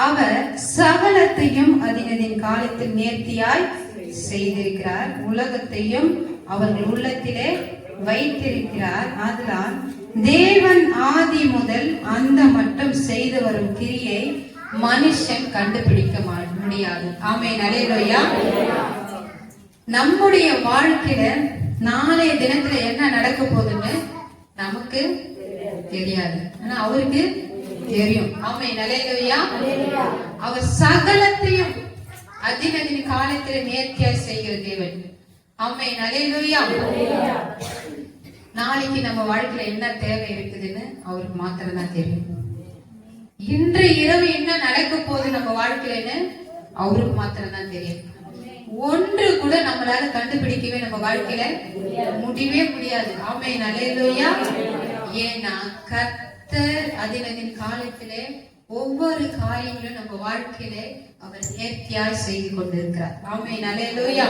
அவர் சகலத்தையும் அதினதின் காலத்தில் நேர்த்தியாய் செய்திருக்கிறார். உலகத்தையும் அவர்கள் உள்ளத்திலே வைத்திருக்கிறார். அதனால் தேவன் ஆதி முதல் அந்த மட்டும் செய்து வரும் கிரியை மனுஷன் கண்டுபிடிக்க முடியாது. ஆமென், அல்லேலூயா. நம்முடைய வாழ்க்கையில நாளைய தினத்துல என்ன நடக்க போகுதுன்னு நமக்கு தெரியாது, ஆனா அவருக்கு தெரியும். ஆமென், அல்லேலூயா. அவர் சகலத்தையும் அதினதின் காலத்தில் நேர்த்தியாய் செய்கிற தேவன். ஆமென், அல்லேலூயா. நாளைக்கு நம்ம வாழ்க்கையில என்ன தேவை இருக்குதுன்னு அவருக்கு மாத்திரம் தான் தெரியும். இன்று இரவு என்ன நடக்க போகுது நம்ம வாழ்க்கையில அவருக்கு மாத்திரம் தான் தெரியும். ஒன்று கூட நம்மளால கண்டுபிடிக்கவே நம்ம வாழ்க்கையில முடியவே முடியாது. ஆமென், அல்லேலூயா. ஏன்னா கர்த்தர் அதினதின் காலத்திலே ஒவ்வொரு காரியங்களும் நம்ம வாழ்க்கையில அவர் நேர்த்தியாய் செய்து கொண்டிருக்கிறார். ஆமென், அல்லேலூயா.